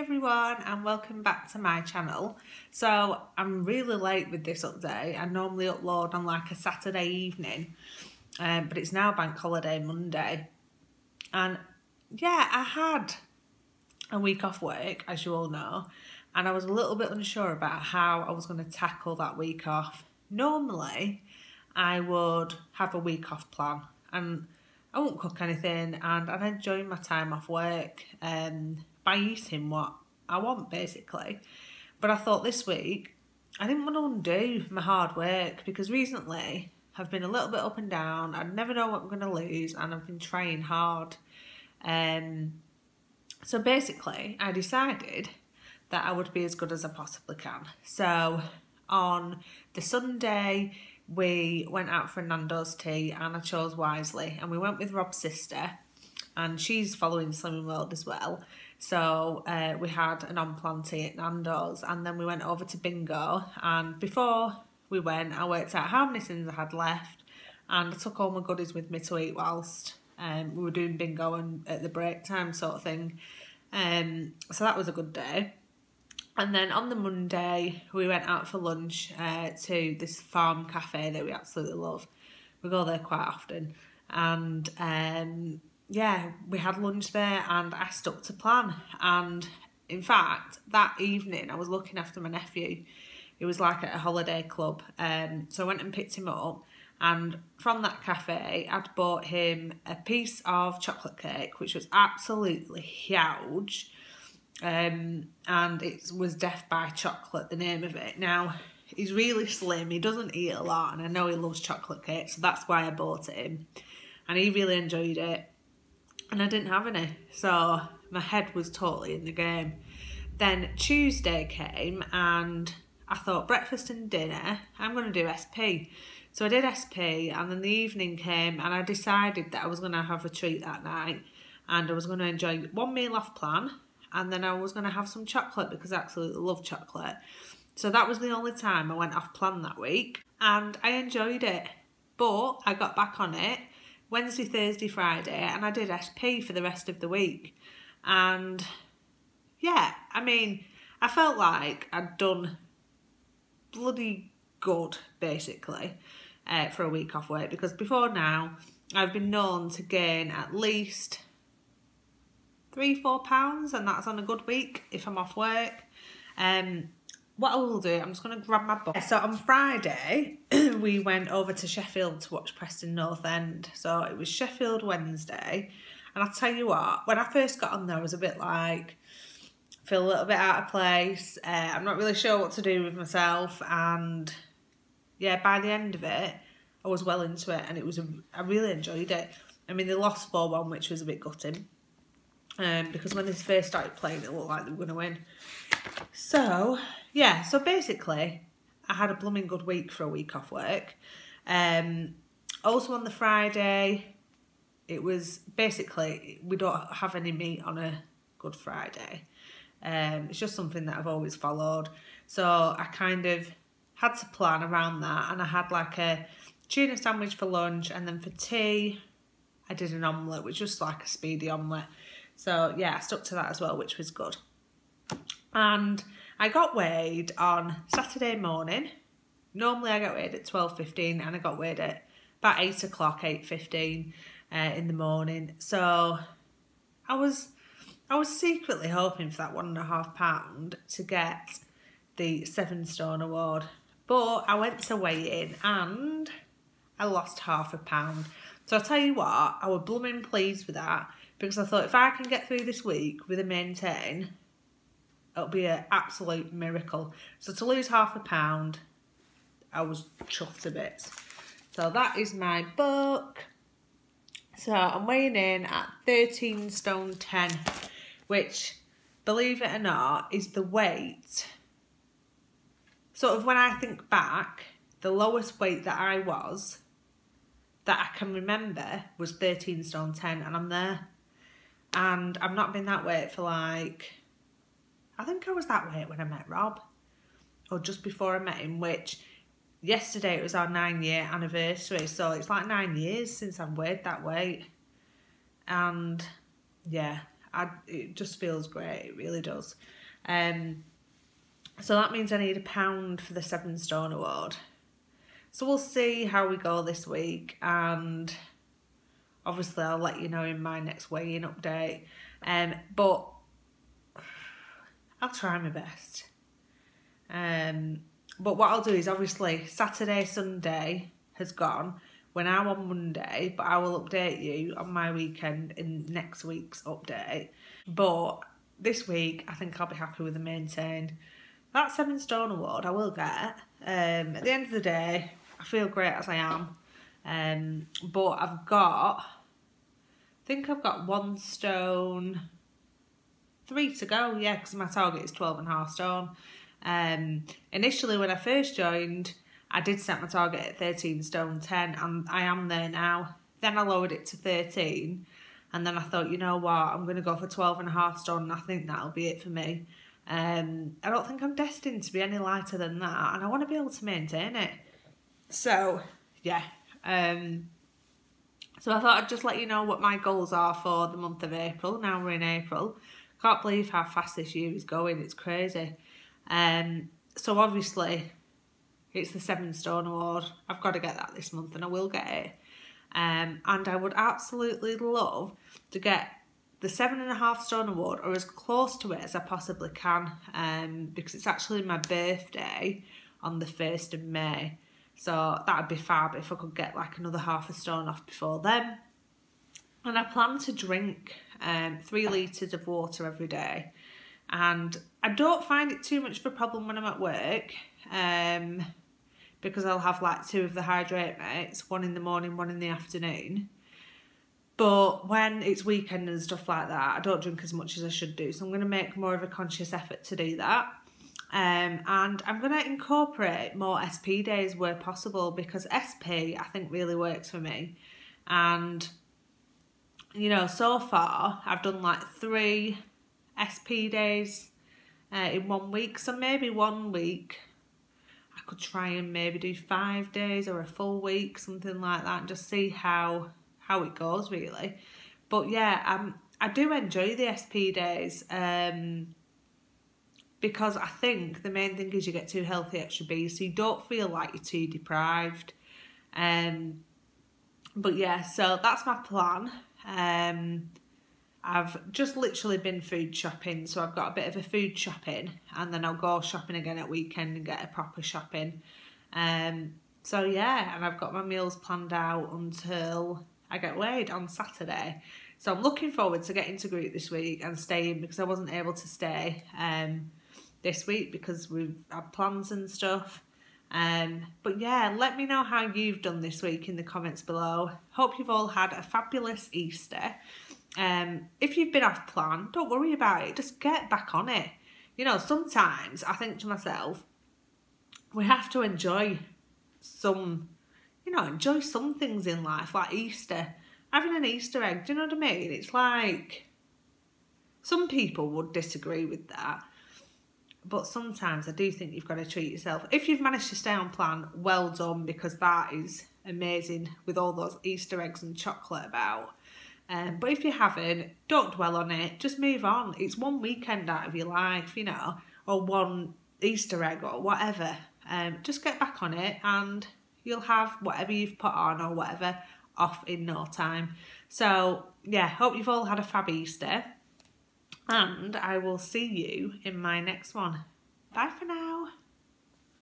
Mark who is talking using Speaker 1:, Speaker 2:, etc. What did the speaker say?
Speaker 1: everyone and welcome back to my channel. So I'm really late with this update. I normally upload on like a Saturday evening, but it's now bank holiday Monday. And yeah, I had a week off work, as you all know, and I was a little bit unsure about how I was going to tackle that week off. Normally, I would have a week off plan and I won't cook anything and I'd enjoy my time off work by eating what I want, basically. But I thought this week, I didn't want to undo my hard work because recently I've been a little bit up and down. I never know what I'm going to lose and I've been trying hard. So basically, I decided that I would be as good as I possibly can. So on the Sunday, we went out for a Nando's tea and I chose wisely. And we went with Rob's sister and she's following Slimming World as well. So we had an on-plan tea at Nando's and then we went over to bingo. And before we went, I worked out how many things I had left and I took all my goodies with me to eat whilst we were doing bingo and at the break time sort of thing. So that was a good day. And then on the Monday, we went out for lunch to this farm cafe that we absolutely love. We go there quite often. And yeah, we had lunch there and I stuck to plan. And in fact, that evening, I was looking after my nephew. He was like at a holiday club. So I went and picked him up. And from that cafe, I'd bought him a piece of chocolate cake, which was absolutely huge. And it was Death by Chocolate, the name of it. Now, he's really slim, he doesn't eat a lot, and I know he loves chocolate cake, so that's why I bought it him. And he really enjoyed it, and I didn't have any, so my head was totally in the game. Then Tuesday came, and I thought breakfast and dinner, I'm going to do SP. So I did SP, and then the evening came, and I decided that I was going to have a treat that night, and I was going to enjoy one meal off plan, and then I was going to have some chocolate because I absolutely love chocolate. So that was the only time I went off plan that week and I enjoyed it. But I got back on it Wednesday, Thursday, Friday and I did SP for the rest of the week. And yeah, I mean, I felt like I'd done bloody good basically for a week off work because before now I've been known to gain at least £3-4 and that's on a good week if I'm off work. What I will do, I'm just going to grab my book. So on Friday we went over to Sheffield to watch Preston North End. So it was Sheffield Wednesday and I'll tell you what, when I first got on there I was a bit like, feel a little bit out of place, I'm not really sure what to do with myself, and yeah, by the end of it I was well into it and it was I really enjoyed it. I mean, they lost 4-1, which was a bit gutting. Because when they first started playing, it looked like they were going to win. So, yeah, so basically, I had a blooming good week for a week off work. Also on the Friday, it was basically, we don't have any meat on a Good Friday. It's just something that I've always followed. So I kind of had to plan around that, and I had like a tuna sandwich for lunch, and then for tea, I did an omelette, which was just like a speedy omelette. So yeah, I stuck to that as well, which was good. And I got weighed on Saturday morning. Normally I get weighed at 12:15 and I got weighed at about 8 o'clock, 8:15 in the morning. So I was secretly hoping for that £1.5 to get the 7 stone award. But I went to weigh in and I lost £0.5. So I'll tell you what, I was blooming pleased with that. Because I thought if I can get through this week with a maintain, it'll be an absolute miracle. So to lose £0.5, I was chuffed a bit. So that is my book. So I'm weighing in at 13 stone 10, which, believe it or not, is the weight. Sort of when I think back, the lowest weight that I was, that I can remember, was 13 stone 10, and I'm there. And I've not been that weight for like, I think I was that weight when I met Rob, or just before I met him, which yesterday it was our 9-year anniversary, so it's like 9 years since I've weighed that weight. And yeah, It just feels great, it really does. So that means I need £1 for the 7 Stone Award. So we'll see how we go this week, and obviously I'll let you know in my next weigh-in update. But I'll try my best. But what I'll do is, obviously Saturday, Sunday has gone. We're now on Monday, but I will update you on my weekend in next week's update. But this week, I think I'll be happy with the maintain. That 7 Stone Award I will get. At the end of the day, I feel great as I am. But I think I've got 1 stone, 3 to go, yeah, because my target is 12.5 stone. Initially, when I first joined, I did set my target at 13 stone 10, and I am there now. Then I lowered it to 13, and then I thought, you know what, I'm going to go for 12.5 stone, and I think that'll be it for me. I don't think I'm destined to be any lighter than that, and I want to be able to maintain it. So, yeah. So I thought I'd just let you know what my goals are for the month of April. Now we're in April. Can't believe how fast this year is going. It's crazy. So obviously, it's the 7 Stone Award. I've got to get that this month, and I will get it. And I would absolutely love to get the 7.5 Stone Award, or as close to it as I possibly can, because it's actually my birthday on the 1st of May. So that would be fab if I could get like another ½ stone off before then. And I plan to drink 3 litres of water every day. And I don't find it too much of a problem when I'm at work, because I'll have like 2 of the hydrate mates, 1 in the morning, 1 in the afternoon. But when it's weekend and stuff like that, I don't drink as much as I should do. So I'm going to make more of a conscious effort to do that. And I'm going to incorporate more SP days where possible, because SP I think really works for me. And, you know, so far I've done like 3 SP days in 1 week. So maybe 1 week I could try and maybe do 5 days or a full week, something like that, and just see how it goes really. But yeah, I do enjoy the SP days, because I think the main thing is you get 2 healthy extra Bs, so you don't feel like you're too deprived. But yeah, so that's my plan. I've just literally been food shopping, so I've got a bit of a food shopping, and then I'll go shopping again at weekend and get a proper shopping. So yeah, and I've got my meals planned out until I get weighed on Saturday. So I'm looking forward to getting to Greek this week and staying, because I wasn't able to stay this week because we've had plans and stuff. But yeah, let me know how you've done this week in the comments below. Hope you've all had a fabulous Easter. If you've been off plan, don't worry about it. Just get back on it. You know, sometimes I think to myself, we have to enjoy some things in life, like Easter. Having an Easter egg, do you know what I mean? It's like, some people would disagree with that, but sometimes I do think you've got to treat yourself. If you've managed to stay on plan, well done, because that is amazing with all those Easter eggs and chocolate about. But if you haven't, don't dwell on it. Just move on. It's 1 weekend out of your life, you know, or 1 Easter egg or whatever. Just get back on it, and you'll have whatever you've put on or whatever off in no time. So yeah, hope you've all had a fab Easter, and I will see you in my next one. Bye for now.